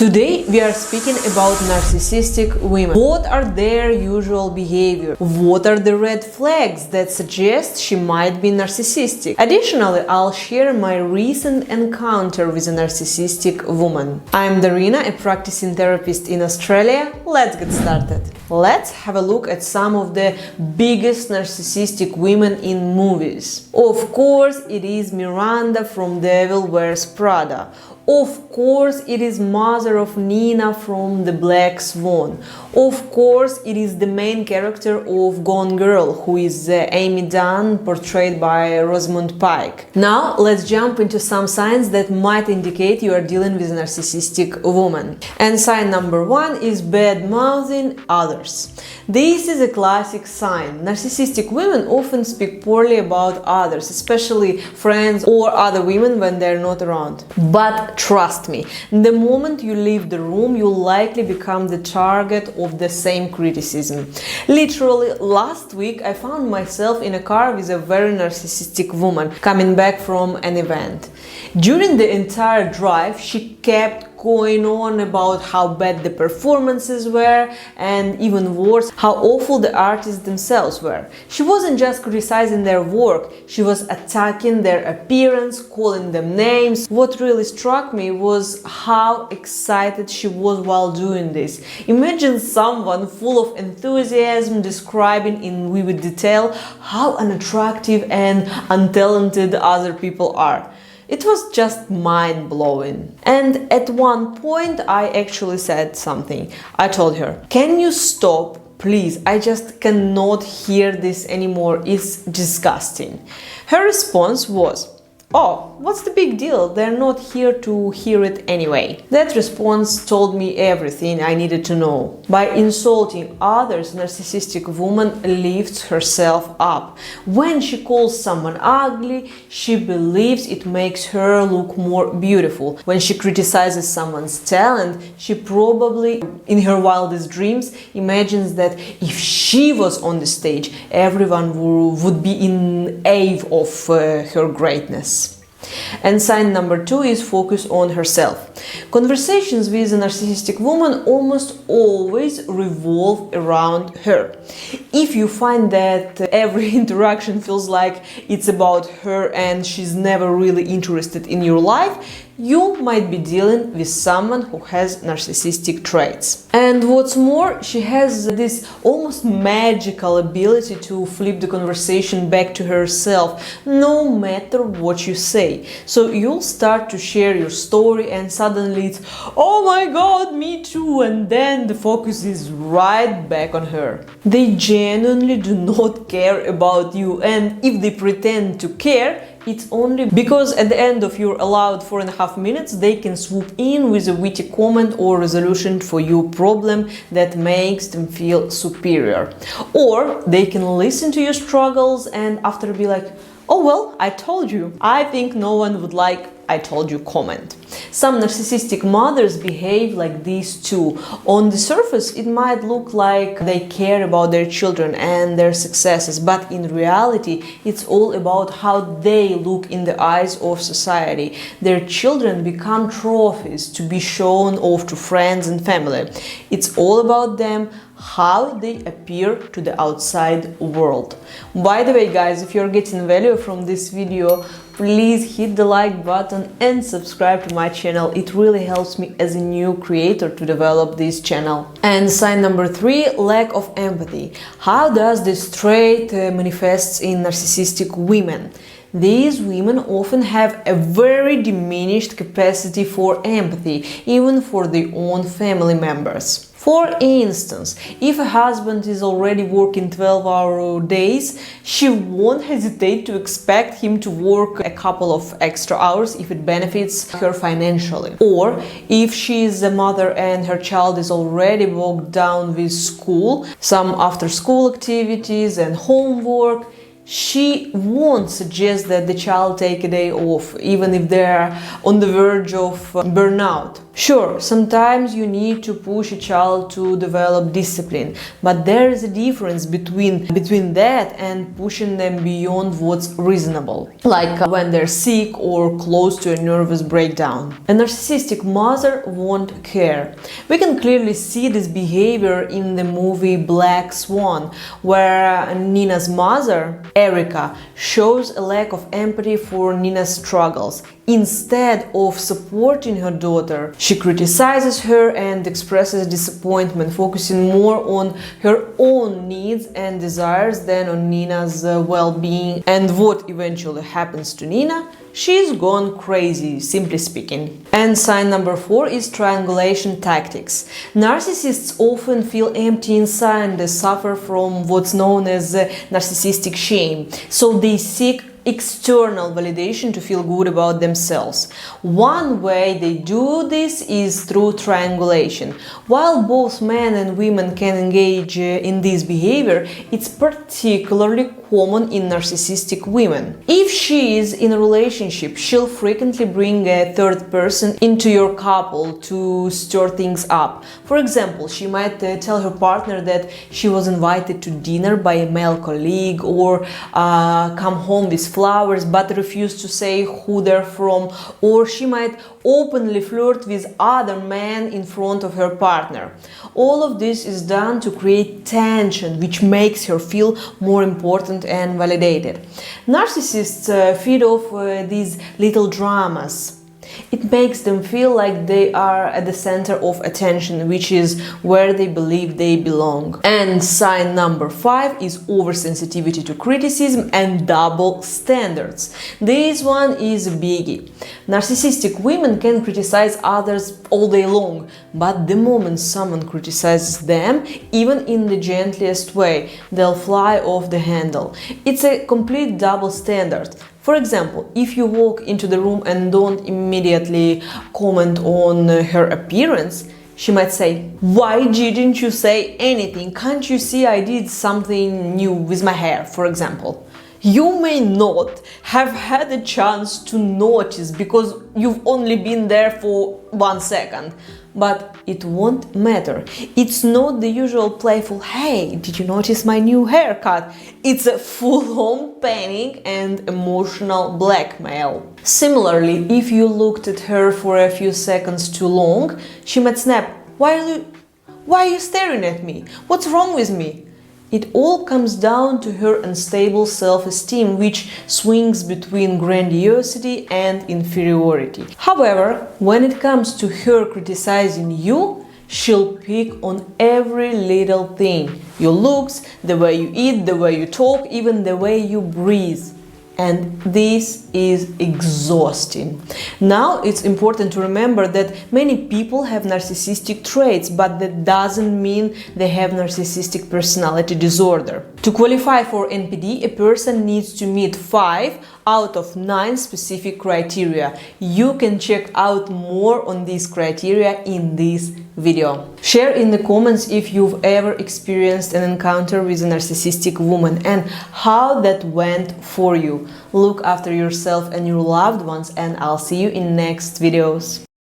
Today we are speaking about narcissistic women. What are their usual behavior? What are the red flags that suggest she might be narcissistic? Additionally, I'll share my recent encounter with a narcissistic woman. I'm Darina, a practicing therapist in Australia. Let's get started. Let's have a look at some of the biggest narcissistic women in movies. Of course, it is Miranda from Devil Wears Prada. Of course, it is mother of Nina from The Black Swan. Of course, it is the main character of Gone Girl, who is Amy Dunn, portrayed by Rosamund Pike. Now, let's jump into some signs that might indicate you are dealing with a narcissistic woman. And sign number one is bad-mouthing others. This is a classic sign. Narcissistic women often speak poorly about others, especially friends or other women when they're not around. But trust me, the moment you leave the room, you'll likely become the target of the same criticism. Literally, last week I found myself in a car with a very narcissistic woman coming back from an event. During the entire drive, she kept going on about how bad the performances were, and even worse, how awful the artists themselves were. She wasn't just criticizing their work, she was attacking their appearance, calling them names. What really struck me was how excited she was while doing this. Imagine someone full of enthusiasm describing in vivid detail how unattractive and untalented other people are. It was just mind-blowing. And at one point I actually said something. I told her, "Can you stop? Please, I just cannot hear this anymore. It's disgusting." Her response was, "Oh, what's the big deal? They're not here to hear it anyway." That response told me everything I needed to know. By insulting others, narcissistic woman lifts herself up. When she calls someone ugly, she believes it makes her look more beautiful. When she criticizes someone's talent, she probably, in her wildest dreams, imagines that if she was on the stage, everyone would be in awe of her greatness. And sign number two is focus on herself. Conversations with a narcissistic woman almost always revolve around her. If you find that every interaction feels like it's about her and she's never really interested in your life, you might be dealing with someone who has narcissistic traits. And what's more, she has this almost magical ability to flip the conversation back to herself, no matter what you say. So you'll start to share your story and suddenly it's, "Oh my god, me too," and then the focus is right back on her. They genuinely do not care about you, and if they pretend to care, it's only because at the end of your allowed 4.5 minutes they can swoop in with a witty comment or resolution for your problem that makes them feel superior. Or they can listen to your struggles and after be like, "Oh well, I told you." I think no one would like "I told you" comment. Some narcissistic mothers behave like this too. On the surface, it might look like they care about their children and their successes, but in reality, it's all about how they look in the eyes of society. Their children become trophies to be shown off to friends and family. It's all about them, how they appear to the outside world. By the way, guys, if you're getting value from this video, please hit the like button and subscribe to my channel. It really helps me as a new creator to develop this channel. And sign number three, lack of empathy. How does this trait manifest in narcissistic women? These women often have a very diminished capacity for empathy, even for their own family members. For instance, if a husband is already working 12-hour days, she won't hesitate to expect him to work a couple of extra hours if it benefits her financially. Or if she is a mother and her child is already bogged down with school, some after-school activities and homework, she won't suggest that the child take a day off, even if they're on the verge of burnout. Sure, sometimes you need to push a child to develop discipline, but there is a difference between that and pushing them beyond what's reasonable, like when they're sick or close to a nervous breakdown. A narcissistic mother won't care. We can clearly see this behavior in the movie Black Swan, where Nina's mother, Erica, shows a lack of empathy for Nina's struggles. Instead of supporting her daughter, she criticizes her and expresses disappointment, focusing more on her own needs and desires than on Nina's well-being. And what eventually happens to Nina? She's gone crazy, simply speaking. And sign number 4 is triangulation tactics. Narcissists often feel empty inside and they suffer from what's known as narcissistic shame. So they seek external validation to feel good about themselves. One way they do this is through triangulation. While both men and women can engage in this behavior, it's particularly common in narcissistic women. If she is in a relationship, she'll frequently bring a third person into your couple to stir things up. For example, she might tell her partner that she was invited to dinner by a male colleague, or come home with flowers but refuse to say who they're from, or she might openly flirt with other men in front of her partner. All of this is done to create tension, which makes her feel more important and validated. Narcissists feed off these little dramas. It makes them feel like they are at the center of attention, which is where they believe they belong. And sign number 5 is oversensitivity to criticism and double standards. This one is a biggie. Narcissistic women can criticize others all day long, but the moment someone criticizes them, even in the gentlest way, they'll fly off the handle. It's a complete double standard. For example, if you walk into the room and don't immediately comment on her appearance, she might say, "Why didn't you say anything? Can't you see I did something new with my hair?" for example. You may not have had a chance to notice because you've only been there for 1 second. But it won't matter. It's not the usual playful, "Hey, did you notice my new haircut?" It's a full-on panic and emotional blackmail. Similarly, if you looked at her for a few seconds too long, she might snap, Why are you staring at me? What's wrong with me?" It all comes down to her unstable self-esteem, which swings between grandiosity and inferiority. However, when it comes to her criticizing you, she'll pick on every little thing. Your looks, the way you eat, the way you talk, even the way you breathe. And this is exhausting. Now, it's important to remember that many people have narcissistic traits, but that doesn't mean they have narcissistic personality disorder. To qualify for NPD, a person needs to meet 5 out of 9 specific criteria. You can check out more on these criteria in this video. Share in the comments if you've ever experienced an encounter with a narcissistic woman and how that went for you. Look after yourself and your loved ones, and I'll see you in next videos.